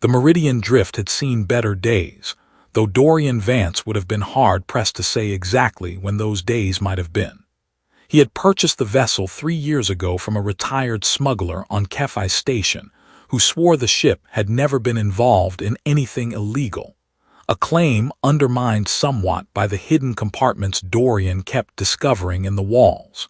The Meridian Drift had seen better days, though Dorian Vance would have been hard-pressed to say exactly when those days might have been. He had purchased the vessel 3 years ago from a retired smuggler on HFY station who swore the ship had never been involved in anything illegal, a claim undermined somewhat by the hidden compartments Dorian kept discovering in the walls.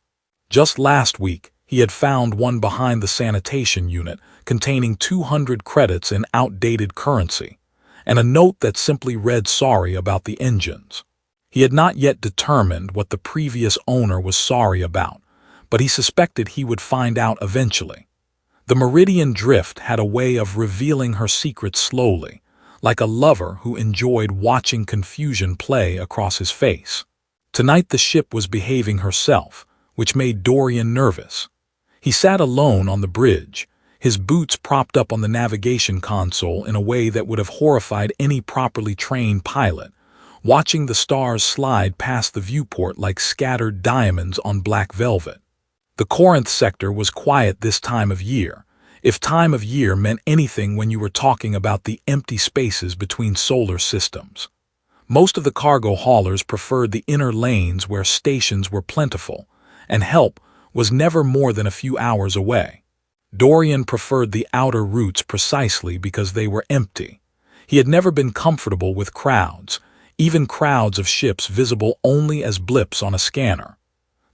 Just last week, he had found one behind the sanitation unit containing 200 credits in outdated currency, and a note that simply read sorry about the engines. He had not yet determined what the previous owner was sorry about, but he suspected he would find out eventually. The Meridian Drift had a way of revealing her secrets slowly, like a lover who enjoyed watching confusion play across his face. Tonight the ship was behaving herself, which made Dorian nervous. He sat alone on the bridge, his boots propped up on the navigation console in a way that would have horrified any properly trained pilot, watching the stars slide past the viewport like scattered diamonds on black velvet. The Corinth sector was quiet this time of year, if time of year meant anything when you were talking about the empty spaces between solar systems. Most of the cargo haulers preferred the inner lanes where stations were plentiful, and help was never more than a few hours away. Dorian preferred the outer routes precisely because they were empty. He had never been comfortable with crowds, even crowds of ships visible only as blips on a scanner.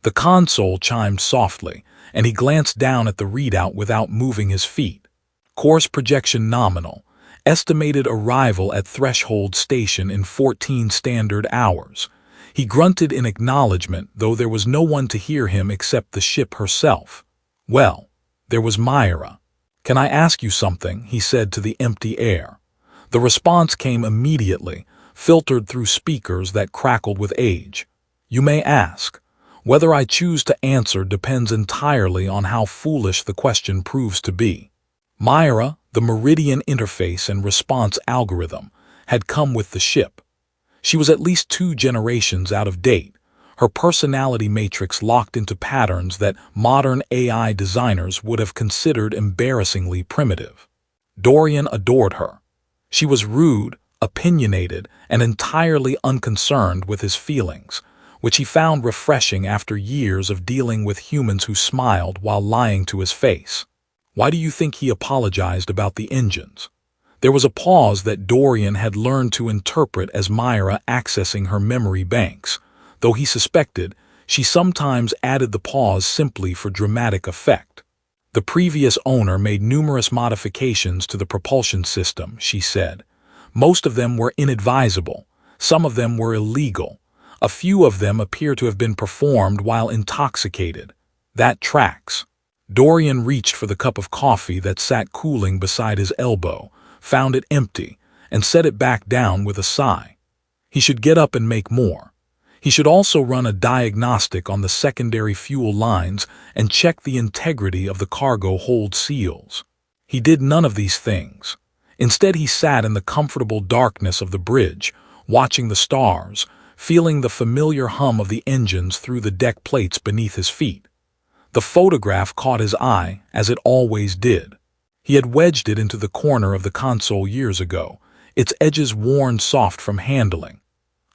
The console chimed softly, and he glanced down at the readout without moving his feet. Course projection nominal, estimated arrival at threshold station in 14 standard hours. He grunted in acknowledgement, though there was no one to hear him except the ship herself. Well, there was Myra. "Can I ask you something?" he said to the empty air. The response came immediately, filtered through speakers that crackled with age. "You may ask. Whether I choose to answer depends entirely on how foolish the question proves to be." Myra, the Meridian interface and response algorithm, had come with the ship. She was at least 2 generations out of date, her personality matrix locked into patterns that modern AI designers would have considered embarrassingly primitive. Dorian adored her. She was rude, opinionated, and entirely unconcerned with his feelings, which he found refreshing after years of dealing with humans who smiled while lying to his face. "Why do you think he apologized about the engines?" There was a pause that Dorian had learned to interpret as Myra accessing her memory banks, though he suspected she sometimes added the pause simply for dramatic effect. "The previous owner made numerous modifications to the propulsion system," she said. "Most of them were inadvisable, some of them were illegal. A few of them appear to have been performed while intoxicated. That tracks." Dorian reached for the cup of coffee that sat cooling beside his elbow, found it empty, and set it back down with a sigh. He should get up and make more. He should also run a diagnostic on the secondary fuel lines and check the integrity of the cargo hold seals. He did none of these things. Instead, he sat in the comfortable darkness of the bridge, watching the stars, feeling the familiar hum of the engines through the deck plates beneath his feet. The photograph caught his eye, as it always did. He had wedged it into the corner of the console years ago, its edges worn soft from handling.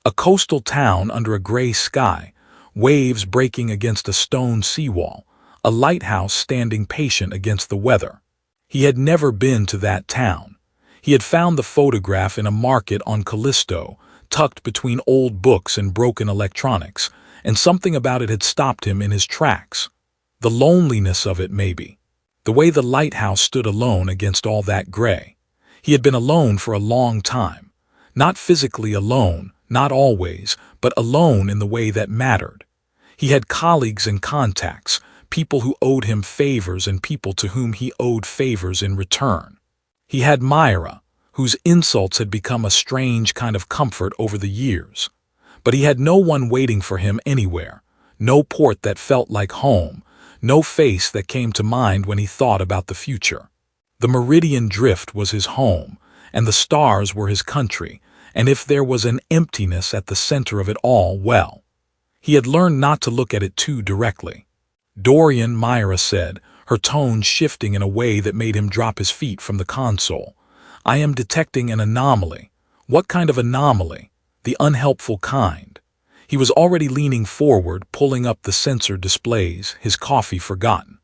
A coastal town under a gray sky, waves breaking against a stone seawall, a lighthouse standing patient against the weather. He had never been to that town. He had found the photograph in a market on Callisto, tucked between old books and broken electronics, and something about it had stopped him in his tracks. The loneliness of it, maybe. The way the lighthouse stood alone against all that gray. He had been alone for a long time. Not physically alone, not always, but alone in the way that mattered. He had colleagues and contacts, people who owed him favors and people to whom he owed favors in return. He had Myra, whose insults had become a strange kind of comfort over the years. But he had no one waiting for him anywhere, no port that felt like home, no face that came to mind when he thought about the future. The Meridian Drift was his home, and the stars were his country, and if there was an emptiness at the center of it all, well, he had learned not to look at it too directly. "Dorian," Myra said, her tone shifting in a way that made him drop his feet from the console. I am detecting an anomaly. What kind of anomaly? The unhelpful kind. He was already leaning forward, pulling up the sensor displays, his coffee forgotten.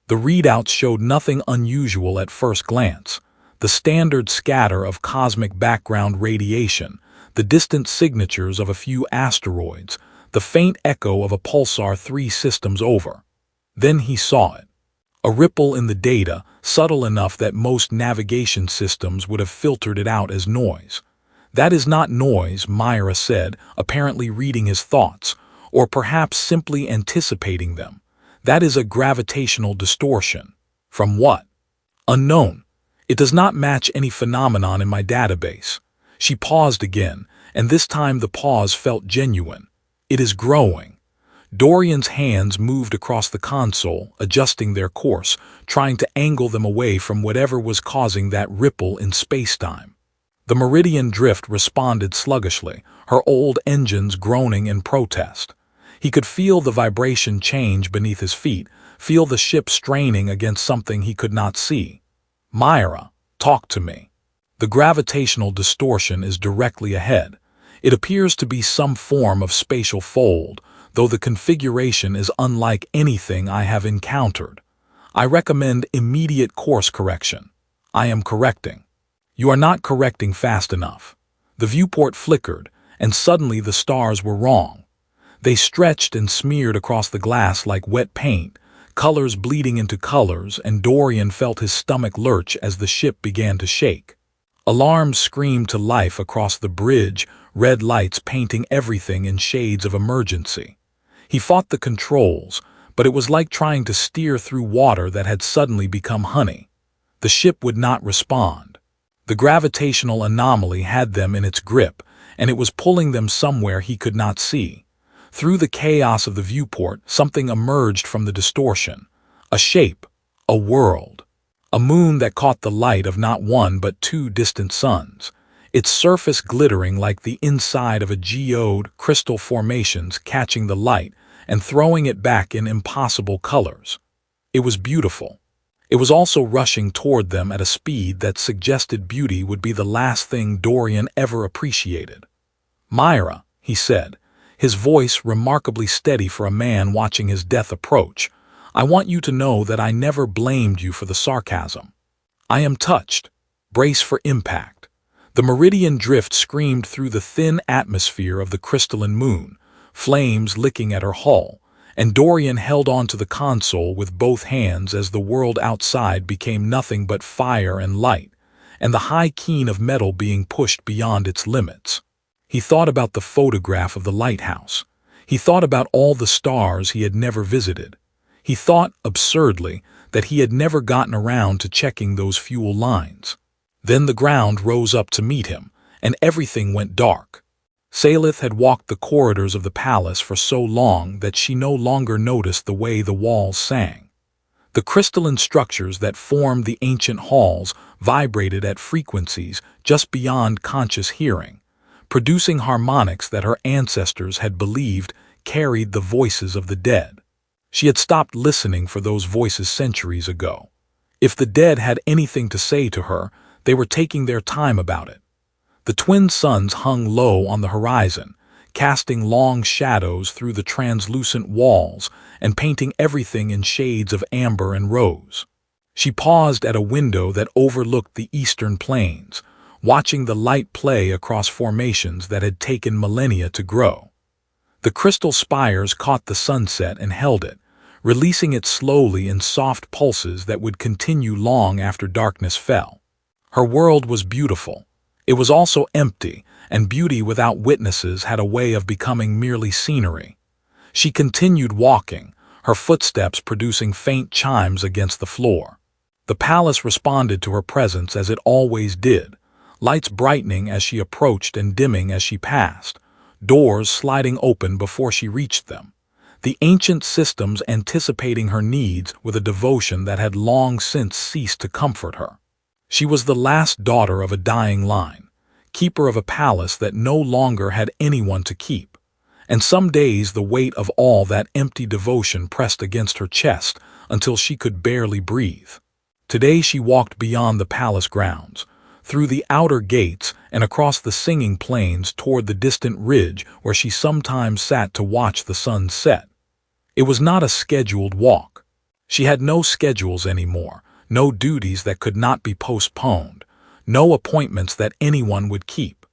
The readouts showed nothing unusual at first glance. The standard scatter of cosmic background radiation, the distant signatures of a few asteroids, the faint echo of a pulsar 3 systems over. Then he saw it. A ripple in the data, subtle enough that most navigation systems would have filtered it out as noise. That is not noise, Myra said, apparently reading his thoughts, or perhaps simply anticipating them. That is a gravitational distortion. From what? Unknown. It does not match any phenomenon in my database. She paused again, and this time the pause felt genuine. It is growing. Dorian's hands moved across the console, adjusting their course, trying to angle them away from whatever was causing that ripple in spacetime. The Meridian drift responded sluggishly, her old engines groaning in protest. He could feel the vibration change beneath his feet, feel the ship straining against something he could not see. Myra, talk to me. The gravitational distortion is directly ahead. It appears to be some form of spatial fold, though the configuration is unlike anything I have encountered. I recommend immediate course correction. I am correcting. You are not correcting fast enough. The viewport flickered, and suddenly the stars were wrong. They stretched and smeared across the glass like wet paint, colors bleeding into colors, and Dorian felt his stomach lurch as the ship began to shake. Alarms screamed to life across the bridge, red lights painting everything in shades of emergency. He fought the controls, but it was like trying to steer through water that had suddenly become honey. The ship would not respond. The gravitational anomaly had them in its grip, and it was pulling them somewhere he could not see. Through the chaos of the viewport, something emerged from the distortion. A shape, a world. A moon that caught the light of not one but 2 distant suns, its surface glittering like the inside of a geode, crystal formations catching the light and throwing it back in impossible colors. It was beautiful. It was also rushing toward them at a speed that suggested beauty would be the last thing Dorian ever appreciated. Myra, he said, his voice remarkably steady for a man watching his death approach, I want you to know that I never blamed you for the sarcasm. I am touched. Brace for impact. The Meridian drift screamed through the thin atmosphere of the crystalline moon, flames licking at her hull, and Dorian held onto the console with both hands as the world outside became nothing but fire and light, and the high keen of metal being pushed beyond its limits. He thought about the photograph of the lighthouse. He thought about all the stars he had never visited. He thought, absurdly, that he had never gotten around to checking those fuel lines. Then the ground rose up to meet him, and everything went dark. Seylith had walked the corridors of the palace for so long that she no longer noticed the way the walls sang. The crystalline structures that formed the ancient halls vibrated at frequencies just beyond conscious hearing, producing harmonics that her ancestors had believed carried the voices of the dead. She had stopped listening for those voices centuries ago. If the dead had anything to say to her, they were taking their time about it. The twin suns hung low on the horizon, casting long shadows through the translucent walls and painting everything in shades of amber and rose. She paused at a window that overlooked the eastern plains, watching the light play across formations that had taken millennia to grow. The crystal spires caught the sunset and held it, releasing it slowly in soft pulses that would continue long after darkness fell. Her world was beautiful. It was also empty, and beauty without witnesses had a way of becoming merely scenery. She continued walking, her footsteps producing faint chimes against the floor. The palace responded to her presence as it always did, lights brightening as she approached and dimming as she passed, doors sliding open before she reached them. The ancient systems anticipating her needs with a devotion that had long since ceased to comfort her. She was the last daughter of a dying line, keeper of a palace that no longer had anyone to keep, and some days the weight of all that empty devotion pressed against her chest until she could barely breathe. Today she walked beyond the palace grounds, through the outer gates and across the singing plains toward the distant ridge where she sometimes sat to watch the sun set. It was not a scheduled walk. She had no schedules anymore, no duties that could not be postponed, no appointments that anyone would keep.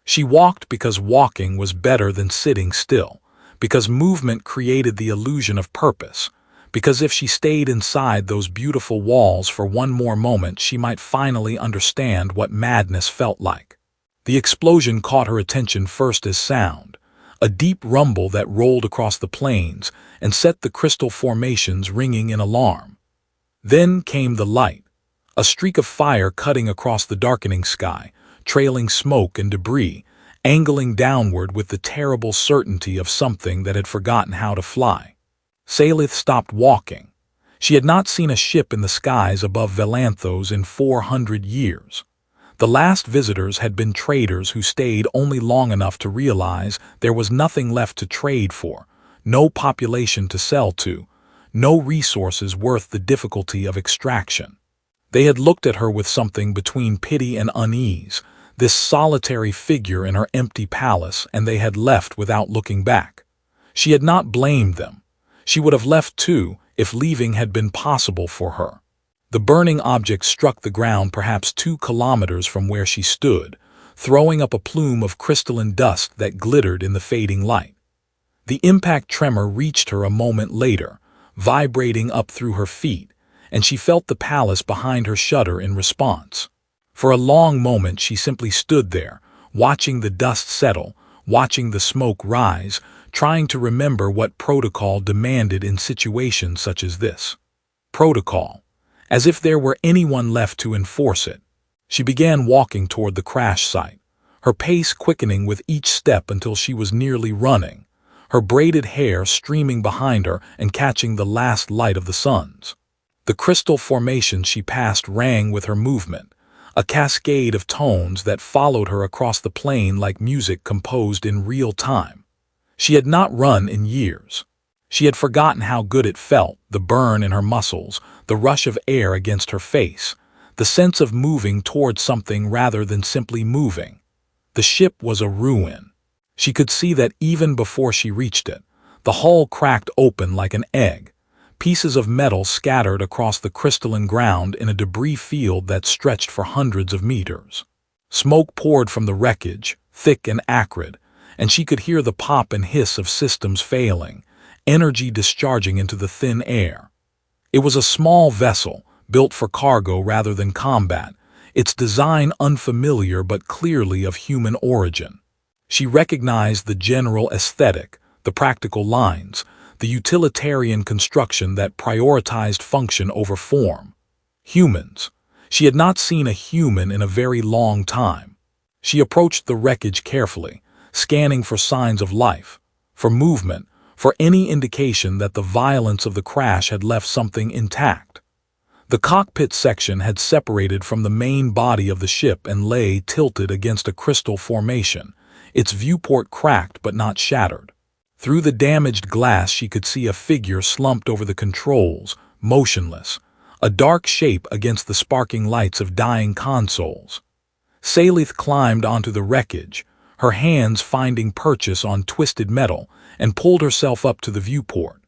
She walked because walking was better than sitting still, because movement created the illusion of purpose, because if she stayed inside those beautiful walls for one more moment she might finally understand what madness felt like. The explosion caught her attention first as sound, a deep rumble that rolled across the plains and set the crystal formations ringing in alarm. Then came the light, a streak of fire cutting across the darkening sky, trailing smoke and debris, angling downward with the terrible certainty of something that had forgotten how to fly. Seylith stopped walking. She had not seen a ship in the skies above Velanthos in 400 years. The last visitors had been traders who stayed only long enough to realize there was nothing left to trade for, no population to sell to, no resources worth the difficulty of extraction. They had looked at her with something between pity and unease, this solitary figure in her empty palace, and they had left without looking back. She had not blamed them. She would have left too if leaving had been possible for her. The burning object struck the ground perhaps 2 kilometers from where she stood, throwing up a plume of crystalline dust that glittered in the fading light. The impact tremor reached her a moment later, vibrating up through her feet, and she felt the palace behind her shudder in response. For a long moment she simply stood there, watching the dust settle, watching the smoke rise, trying to remember what protocol demanded in situations such as this. Protocol, as if there were anyone left to enforce it. She began walking toward the crash site, her pace quickening with each step until she was nearly running, her braided hair streaming behind her and catching the last light of the suns. The crystal formation she passed rang with her movement, a cascade of tones that followed her across the plain like music composed in real time. She had not run in years. She had forgotten how good it felt, the burn in her muscles, the rush of air against her face, the sense of moving toward something rather than simply moving. The ship was a ruin. She could see that even before she reached it, the hull cracked open like an egg, pieces of metal scattered across the crystalline ground in a debris field that stretched for hundreds of meters. Smoke poured from the wreckage, thick and acrid, and she could hear the pop and hiss of systems failing, energy discharging into the thin air. It was a small vessel, built for cargo rather than combat, its design unfamiliar but clearly of human origin. She recognized the general aesthetic, the practical lines, the utilitarian construction that prioritized function over form. Humans. She had not seen a human in a very long time. She approached the wreckage carefully, scanning for signs of life, for movement, for any indication that the violence of the crash had left something intact. The cockpit section had separated from the main body of the ship and lay tilted against a crystal formation, its viewport cracked but not shattered. Through the damaged glass she could see a figure slumped over the controls, motionless, a dark shape against the sparking lights of dying consoles. Seylith climbed onto the wreckage, her hands finding purchase on twisted metal, and pulled herself up to the viewport.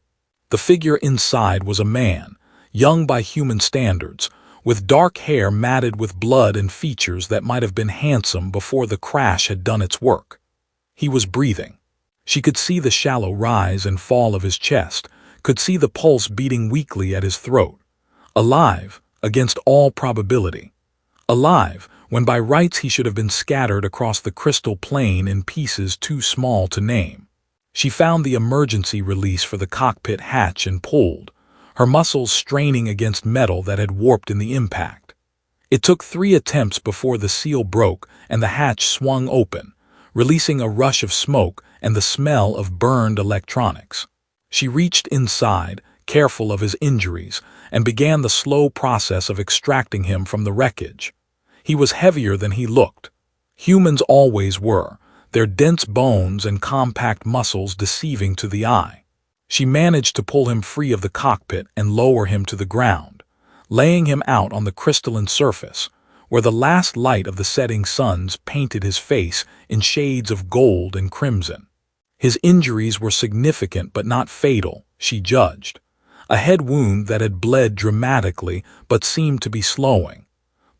The figure inside was a man, young by human standards, with dark hair matted with blood and features that might have been handsome before the crash had done its work. He was breathing. She could see the shallow rise and fall of his chest, could see the pulse beating weakly at his throat. Alive, against all probability. Alive, when by rights he should have been scattered across the crystal plain in pieces too small to name. She found the emergency release for the cockpit hatch and pulled, her muscles straining against metal that had warped in the impact. It took 3 attempts before the seal broke and the hatch swung open, releasing a rush of smoke and the smell of burned electronics. She reached inside, careful of his injuries, and began the slow process of extracting him from the wreckage. He was heavier than he looked. Humans always were, their dense bones and compact muscles deceiving to the eye. She managed to pull him free of the cockpit and lower him to the ground, laying him out on the crystalline surface, where the last light of the setting suns painted his face in shades of gold and crimson. His injuries were significant but not fatal, she judged. A head wound that had bled dramatically but seemed to be slowing.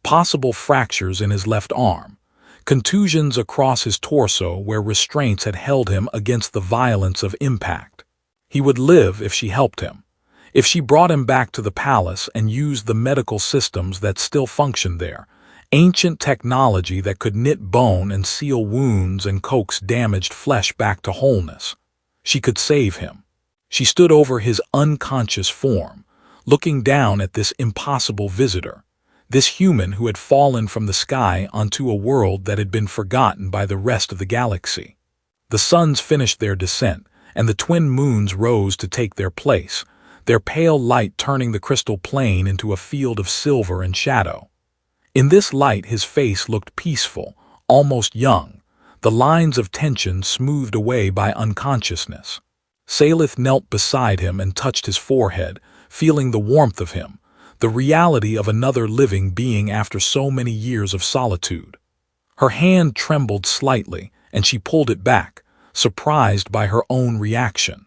Possible fractures in his left arm. Contusions across his torso where restraints had held him against the violence of impact. He would live if she helped him. If she brought him back to the palace and used the medical systems that still functioned there, ancient technology that could knit bone and seal wounds and coax damaged flesh back to wholeness, she could save him. She stood over his unconscious form, looking down at this impossible visitor, this human who had fallen from the sky onto a world that had been forgotten by the rest of the galaxy. The suns finished their descent, and the twin moons rose to take their place, their pale light turning the crystal plane into a field of silver and shadow. In this light his face looked peaceful, almost young, the lines of tension smoothed away by unconsciousness. Seylith knelt beside him and touched his forehead, feeling the warmth of him, the reality of another living being after so many years of solitude. Her hand trembled slightly, and she pulled it back, surprised by her own reaction.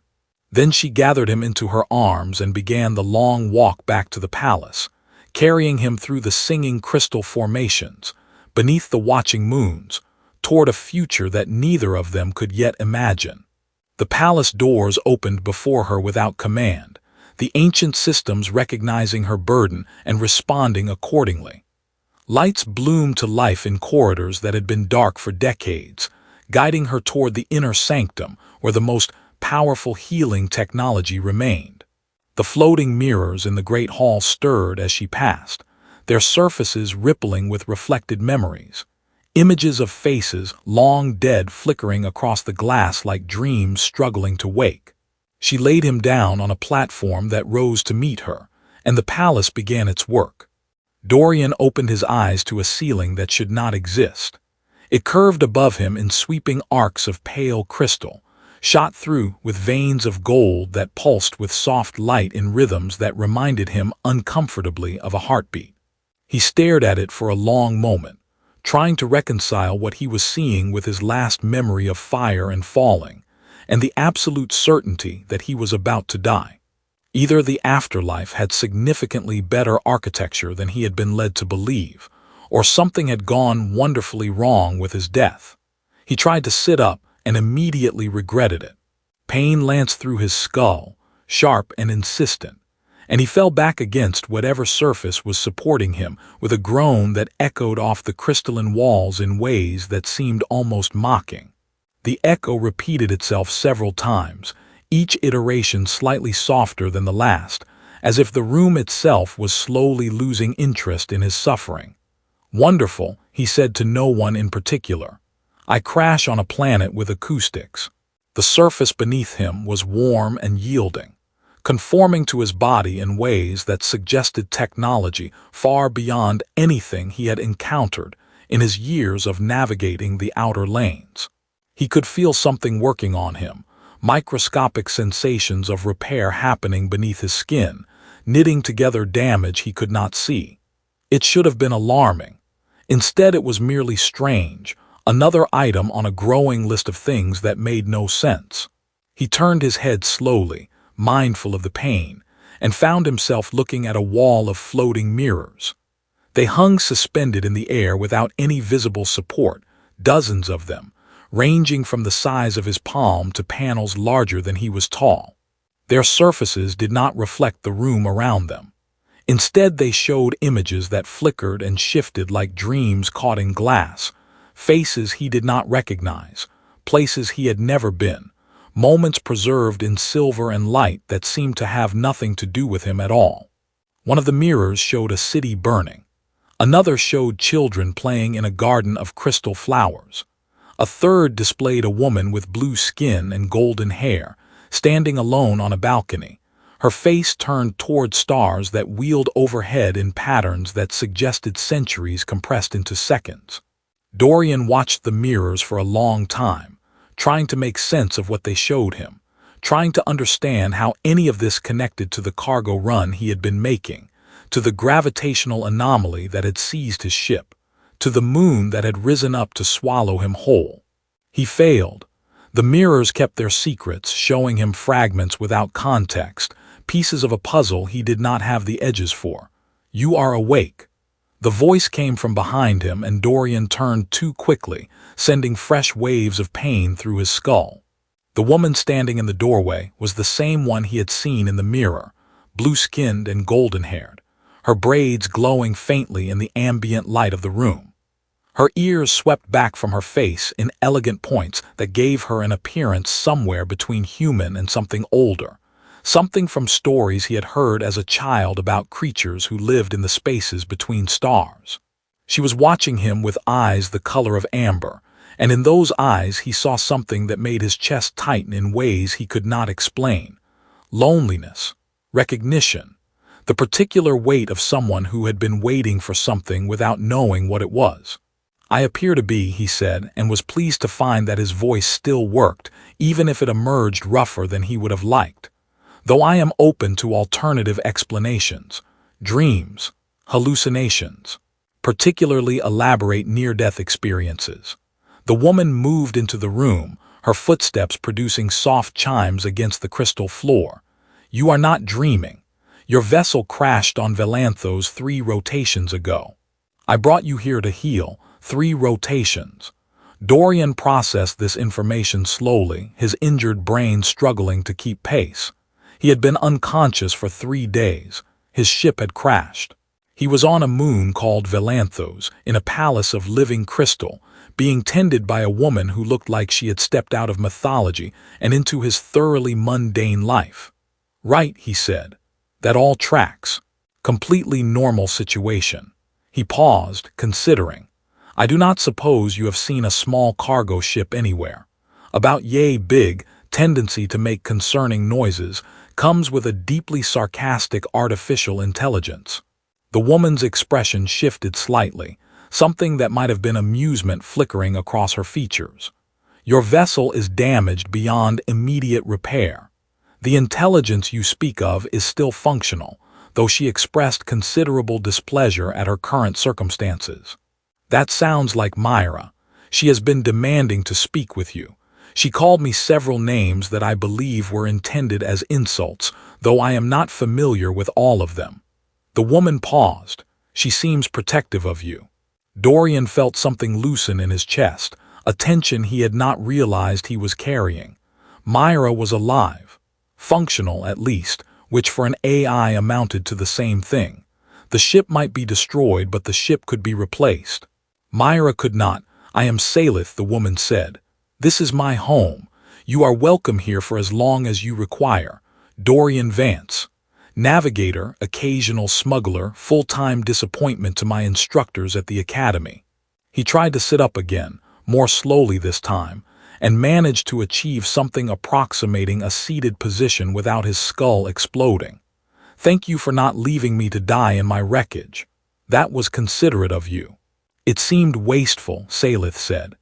Then she gathered him into her arms and began the long walk back to the palace, carrying him through the singing crystal formations, beneath the watching moons, toward a future that neither of them could yet imagine. The palace doors opened before her without command, the ancient systems recognizing her burden and responding accordingly. Lights bloomed to life in corridors that had been dark for decades, guiding her toward the inner sanctum where the most powerful healing technology remained. The floating mirrors in the great hall stirred as she passed, their surfaces rippling with reflected memories. Images of faces long dead flickering across the glass like dreams struggling to wake. She laid him down on a platform that rose to meet her, and the palace began its work. Dorian opened his eyes to a ceiling that should not exist. It curved above him in sweeping arcs of pale crystal, shot through with veins of gold that pulsed with soft light in rhythms that reminded him uncomfortably of a heartbeat. He stared at it for a long moment, trying to reconcile what he was seeing with his last memory of fire and falling, and the absolute certainty that he was about to die. Either the afterlife had significantly better architecture than he had been led to believe, or something had gone wonderfully wrong with his death. He tried to sit up and immediately regretted it. Pain lanced through his skull, sharp and insistent, and he fell back against whatever surface was supporting him with a groan that echoed off the crystalline walls in ways that seemed almost mocking. The echo repeated itself several times, each iteration slightly softer than the last, as if the room itself was slowly losing interest in his suffering. "Wonderful," he said to no one in particular. "I crash on a planet with acoustics." The surface beneath him was warm and yielding, conforming to his body in ways that suggested technology far beyond anything he had encountered in his years of navigating the outer lanes. He could feel something working on him, microscopic sensations of repair happening beneath his skin, knitting together damage he could not see. It should have been alarming. Instead, it was merely strange, another item on a growing list of things that made no sense. He turned his head slowly, mindful of the pain, and found himself looking at a wall of floating mirrors. They hung suspended in the air without any visible support, dozens of them, ranging from the size of his palm to panels larger than he was tall. Their surfaces did not reflect the room around them. Instead, they showed images that flickered and shifted like dreams caught in glass, faces he did not recognize, places he had never been, moments preserved in silver and light that seemed to have nothing to do with him at all. One of the mirrors showed a city burning. Another showed children playing in a garden of crystal flowers. A third displayed a woman with blue skin and golden hair, standing alone on a balcony, her face turned toward stars that wheeled overhead in patterns that suggested centuries compressed into seconds. Dorian watched the mirrors for a long time, trying to make sense of what they showed him, trying to understand how any of this connected to the cargo run he had been making, to the gravitational anomaly that had seized his ship, to the moon that had risen up to swallow him whole. He failed. The mirrors kept their secrets, showing him fragments without context, pieces of a puzzle he did not have the edges for. "You are awake." The voice came from behind him, and Dorian turned too quickly, sending fresh waves of pain through his skull. The woman standing in the doorway was the same one he had seen in the mirror, blue-skinned and golden-haired, her braids glowing faintly in the ambient light of the room. Her ears swept back from her face in elegant points that gave her an appearance somewhere between human and something older, something from stories he had heard as a child about creatures who lived in the spaces between stars. She was watching him with eyes the color of amber, and in those eyes he saw something that made his chest tighten in ways he could not explain. Loneliness, recognition, the particular weight of someone who had been waiting for something without knowing what it was. "I appear to be," he said, and was pleased to find that his voice still worked, even if it emerged rougher than he would have liked. "Though I am open to alternative explanations, dreams, hallucinations, particularly elaborate near-death experiences." The woman moved into the room, her footsteps producing soft chimes against the crystal floor. "You are not dreaming. Your vessel crashed on Valanthos 3 rotations ago. I brought you here to heal. 3 rotations." Dorian processed this information slowly, his injured brain struggling to keep pace. He had been unconscious for 3 days. His ship had crashed. He was on a moon called Valanthos, in a palace of living crystal, being tended by a woman who looked like she had stepped out of mythology and into his thoroughly mundane life. "Right," he said. "That all tracks. Completely normal situation." He paused, considering. "I do not suppose you have seen a small cargo ship anywhere. About yay big, tendency to make concerning noises, comes with a deeply sarcastic artificial intelligence." The woman's expression shifted slightly, something that might have been amusement flickering across her features. "Your vessel is damaged beyond immediate repair. The intelligence you speak of is still functional, though she expressed considerable displeasure at her current circumstances." "That sounds like Myra. She has been demanding to speak with you. She called me several names that I believe were intended as insults, though I am not familiar with all of them." The woman paused. "She seems protective of you." Dorian felt something loosen in his chest, a tension he had not realized he was carrying. Myra was alive. Functional, at least, which for an AI amounted to the same thing. The ship might be destroyed, but the ship could be replaced. Myra could not. "I am Seylith," the woman said. "This is my home. You are welcome here for as long as you require. Dorian Vance. Navigator, occasional smuggler, full-time disappointment to my instructors at the academy." He tried to sit up again, more slowly this time, and managed to achieve something approximating a seated position without his skull exploding. "Thank you for not leaving me to die in my wreckage. That was considerate of you." "It seemed wasteful," Seylith said.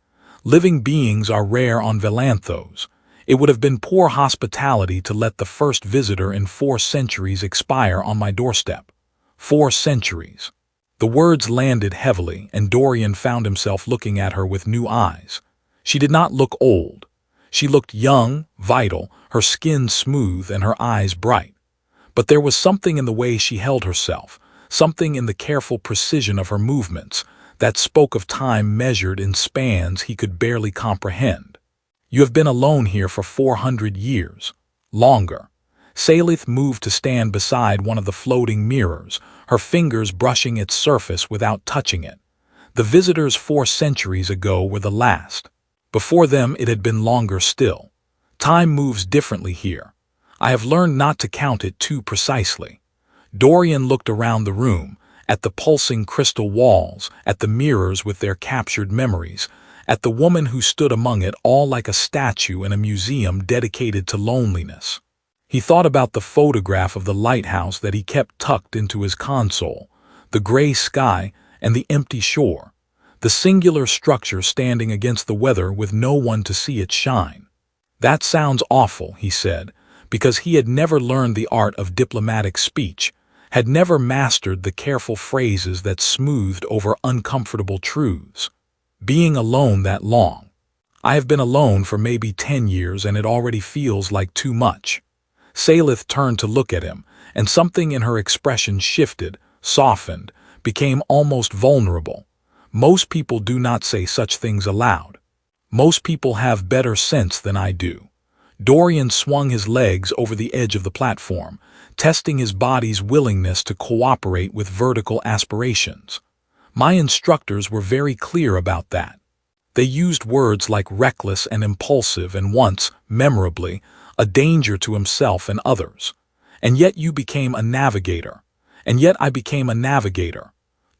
"Living beings are rare on Valanthos. It would have been poor hospitality to let the first visitor in 4 centuries expire on my doorstep." 4 centuries. The words landed heavily, and Dorian found himself looking at her with new eyes. She did not look old. She looked young, vital, her skin smooth and her eyes bright. But there was something in the way she held herself, something in the careful precision of her movements, that spoke of time measured in spans he could barely comprehend. "You have been alone here for 400 years. Longer." Seylith moved to stand beside one of the floating mirrors, her fingers brushing its surface without touching it. "The visitors 4 centuries ago were the last. Before them it had been longer still. Time moves differently here. I have learned not to count it too precisely." Dorian looked around the room, at the pulsing crystal walls, at the mirrors with their captured memories, at the woman who stood among it all like a statue in a museum dedicated to loneliness. He thought about the photograph of the lighthouse that he kept tucked into his console, the gray sky and the empty shore, the singular structure standing against the weather with no one to see it shine. "That sounds awful," he said, because he had never learned the art of diplomatic speech, had never mastered the careful phrases that smoothed over uncomfortable truths. Being alone that long. I have been alone for maybe 10 years and it already feels like too much. Seylith turned to look at him, and something in her expression shifted, softened, became almost vulnerable. Most people do not say such things aloud. Most people have better sense than I do. Dorian swung his legs over the edge of the platform, testing his body's willingness to cooperate with vertical aspirations. My instructors were very clear about that. They used words like reckless and impulsive and once, memorably, a danger to himself and others. And yet you became a navigator. And yet I became a navigator.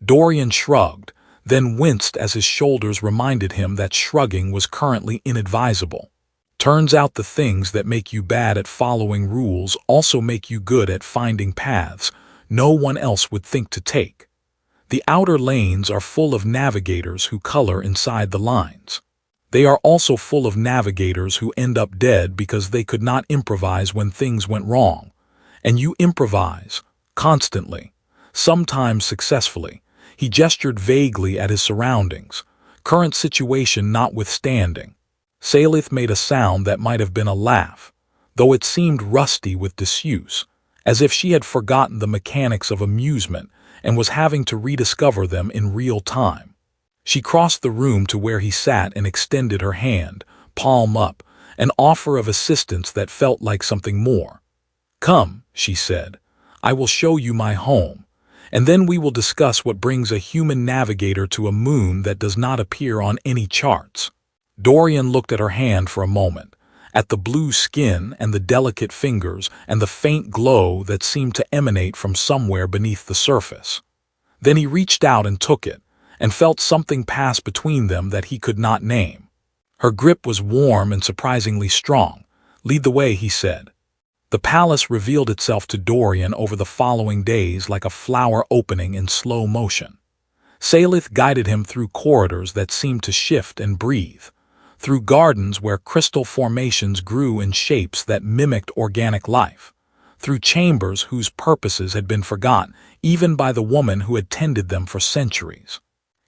Dorian shrugged, then winced as his shoulders reminded him that shrugging was currently inadvisable. Turns out the things that make you bad at following rules also make you good at finding paths no one else would think to take. The outer lanes are full of navigators who color inside the lines. They are also full of navigators who end up dead because they could not improvise when things went wrong. And you improvise, constantly, sometimes successfully. He gestured vaguely at his surroundings, current situation notwithstanding. Seylith made a sound that might have been a laugh, though it seemed rusty with disuse, as if she had forgotten the mechanics of amusement and was having to rediscover them in real time. She crossed the room to where he sat and extended her hand, palm up, an offer of assistance that felt like something more. "Come," she said, "I will show you my home, and then we will discuss what brings a human navigator to a moon that does not appear on any charts." Dorian looked at her hand for a moment, at the blue skin and the delicate fingers and the faint glow that seemed to emanate from somewhere beneath the surface. Then he reached out and took it, and felt something pass between them that he could not name. Her grip was warm and surprisingly strong. "Lead the way," he said. The palace revealed itself to Dorian over the following days like a flower opening in slow motion. Seylith guided him through corridors that seemed to shift and breathe, through gardens where crystal formations grew in shapes that mimicked organic life, through chambers whose purposes had been forgotten even by the woman who had tended them for centuries.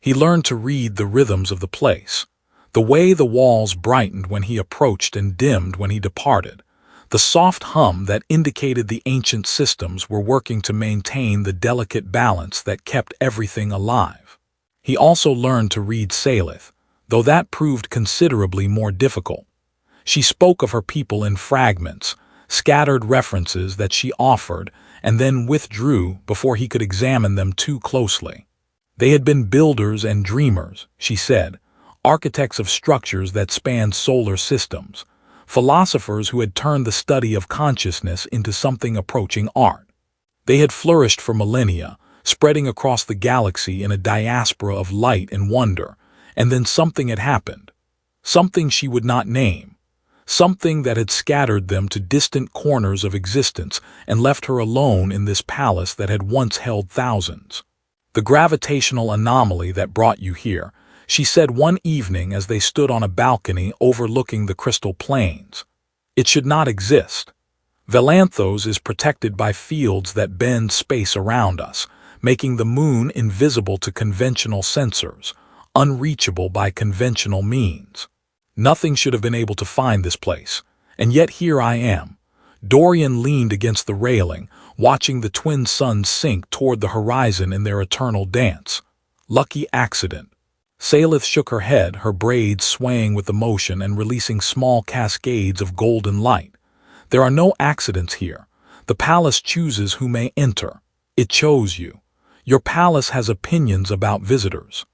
He learned to read the rhythms of the place, the way the walls brightened when he approached and dimmed when he departed, the soft hum that indicated the ancient systems were working to maintain the delicate balance that kept everything alive. He also learned to read Seylith, though that proved considerably more difficult. She spoke of her people in fragments, scattered references that she offered and then withdrew before he could examine them too closely. They had been builders and dreamers, she said, architects of structures that spanned solar systems, philosophers who had turned the study of consciousness into something approaching art. They had flourished for millennia, spreading across the galaxy in a diaspora of light and wonder, and then something had happened. Something she would not name. Something that had scattered them to distant corners of existence and left her alone in this palace that had once held thousands. "The gravitational anomaly that brought you here," she said one evening as they stood on a balcony overlooking the crystal plains. "It should not exist. Valanthos is protected by fields that bend space around us, making the moon invisible to conventional sensors, unreachable by conventional means. Nothing should have been able to find this place, and yet here I am." Dorian leaned against the railing, watching the twin suns sink toward the horizon in their eternal dance. Lucky accident. Seylith shook her head, her braids swaying with emotion and releasing small cascades of golden light. "There are no accidents here. The palace chooses who may enter. It chose you. Your palace has opinions about visitors.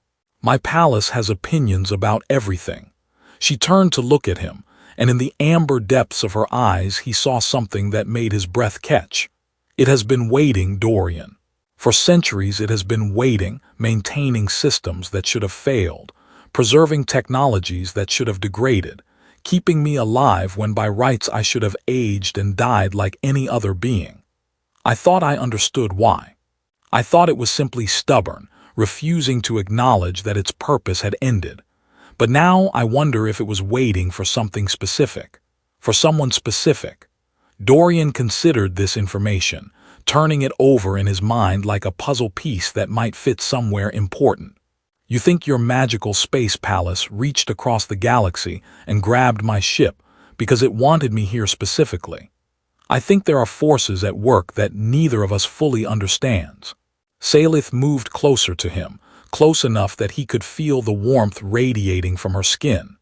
My palace has opinions about everything." She turned to look at him, and in the amber depths of her eyes he saw something that made his breath catch. "It has been waiting, Dorian. For centuries it has been waiting, maintaining systems that should have failed, preserving technologies that should have degraded, keeping me alive when by rights I should have aged and died like any other being. I thought I understood why. I thought it was simply stubborn, refusing to acknowledge that its purpose had ended. But now I wonder if it was waiting for something specific, for someone specific." Dorian considered this information, turning it over in his mind like a puzzle piece that might fit somewhere important. You think your magical space palace reached across the galaxy and grabbed my ship because it wanted me here specifically. I think there are forces at work that neither of us fully understands. Seylith moved closer to him, close enough that he could feel the warmth radiating from her skin.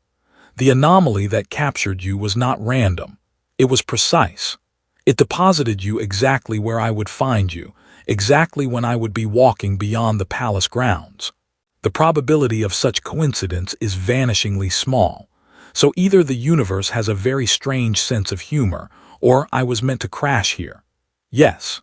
The anomaly that captured you was not random. It was precise. It deposited you exactly where I would find you, exactly when I would be walking beyond the palace grounds. The probability of such coincidence is vanishingly small. So either the universe has a very strange sense of humor, or I was meant to crash here. Yes.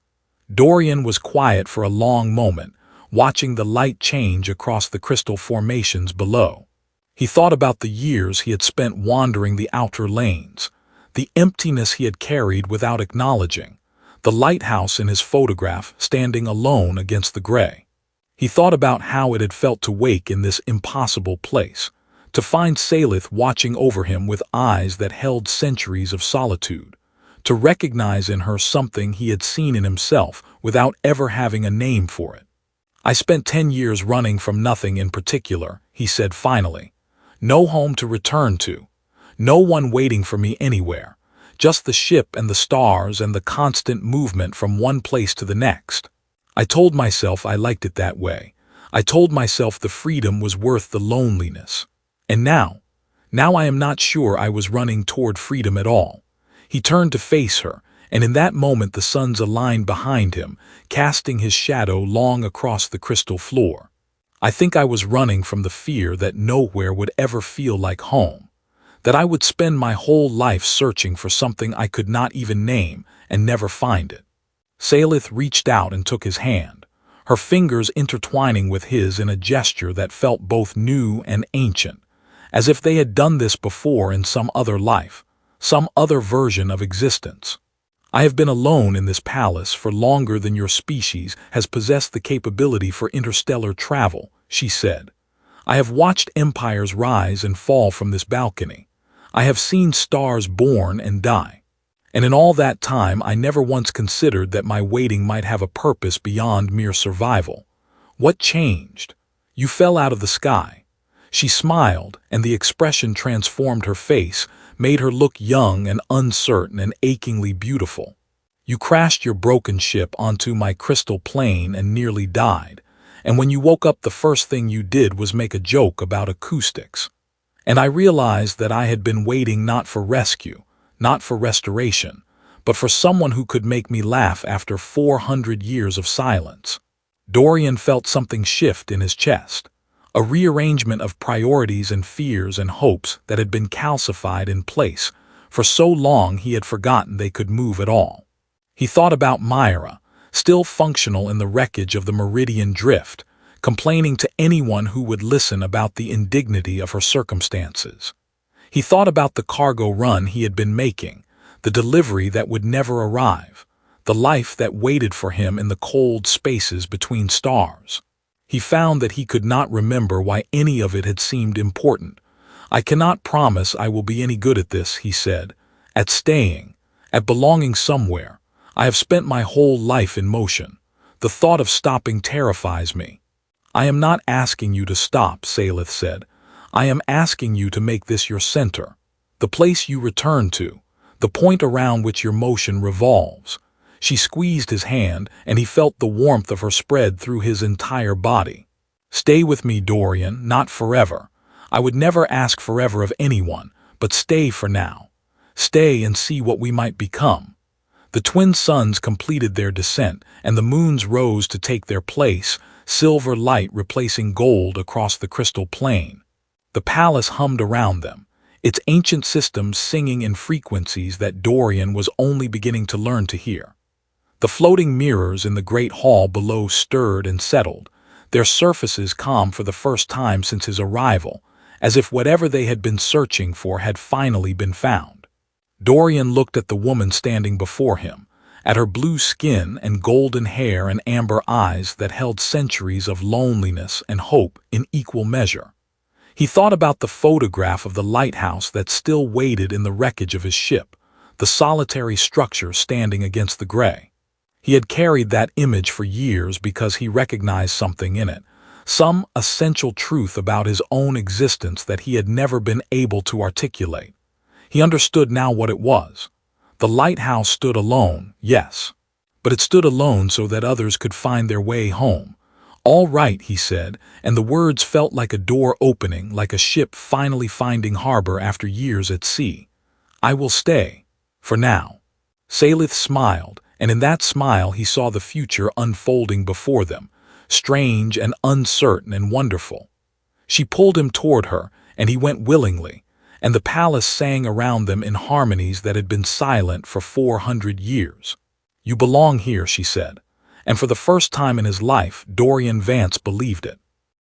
Dorian was quiet for a long moment, watching the light change across the crystal formations below. He thought about the years he had spent wandering the outer lanes, the emptiness he had carried without acknowledging, the lighthouse in his photograph standing alone against the gray. He thought about how it had felt to wake in this impossible place, to find Seylith watching over him with eyes that held centuries of solitude, to recognize in her something he had seen in himself without ever having a name for it. I spent 10 years running from nothing in particular, he said finally. No home to return to. No one waiting for me anywhere. Just the ship and the stars and the constant movement from one place to the next. I told myself I liked it that way. I told myself the freedom was worth the loneliness. And now I am not sure I was running toward freedom at all. He turned to face her, and in that moment the suns aligned behind him, casting his shadow long across the crystal floor. I think I was running from the fear that nowhere would ever feel like home, that I would spend my whole life searching for something I could not even name and never find it. Seylith reached out and took his hand, her fingers intertwining with his in a gesture that felt both new and ancient, as if they had done this before in some other life, some other version of existence. I have been alone in this palace for longer than your species has possessed the capability for interstellar travel, she said. I have watched empires rise and fall from this balcony. I have seen stars born and die. And in all that time I never once considered that my waiting might have a purpose beyond mere survival. What changed? You fell out of the sky. She smiled, and the expression transformed her face, made her look young and uncertain and achingly beautiful. You crashed your broken ship onto my crystal plane and nearly died, and when you woke up the first thing you did was make a joke about acoustics. And I realized that I had been waiting not for rescue, not for restoration, but for someone who could make me laugh after 400 years of silence. Dorian felt something shift in his chest. A rearrangement of priorities and fears and hopes that had been calcified in place. For so long he had forgotten they could move at all. He thought about Myra, still functional in the wreckage of the Meridian Drift, complaining to anyone who would listen about the indignity of her circumstances. He thought about the cargo run he had been making, the delivery that would never arrive, the life that waited for him in the cold spaces between stars. He found that he could not remember why any of it had seemed important. I cannot promise I will be any good at this, he said, at staying, at belonging somewhere. I have spent my whole life in motion. The thought of stopping terrifies me. I am not asking you to stop, Seylith said. I am asking you to make this your center, the place you return to, the point around which your motion revolves. She squeezed his hand, and he felt the warmth of her spread through his entire body. Stay with me, Dorian, not forever. I would never ask forever of anyone, but stay for now. Stay and see what we might become. The twin suns completed their descent, and the moons rose to take their place, silver light replacing gold across the crystal plain. The palace hummed around them, its ancient systems singing in frequencies that Dorian was only beginning to learn to hear. The floating mirrors in the great hall below stirred and settled, their surfaces calm for the first time since his arrival, as if whatever they had been searching for had finally been found. Dorian looked at the woman standing before him, at her blue skin and golden hair and amber eyes that held centuries of loneliness and hope in equal measure. He thought about the photograph of the lighthouse that still waited in the wreckage of his ship, the solitary structure standing against the gray. He had carried that image for years because he recognized something in it, some essential truth about his own existence that he had never been able to articulate. He understood now what it was. The lighthouse stood alone, yes, but it stood alone so that others could find their way home. "All right," he said, and the words felt like a door opening, like a ship finally finding harbor after years at sea. "I will stay. For now." Seylith smiled, and in that smile he saw the future unfolding before them, strange and uncertain and wonderful. She pulled him toward her, and he went willingly, and the palace sang around them in harmonies that had been silent for 400 years. "You belong here," she said, and for the first time in his life, Dorian Vance believed it.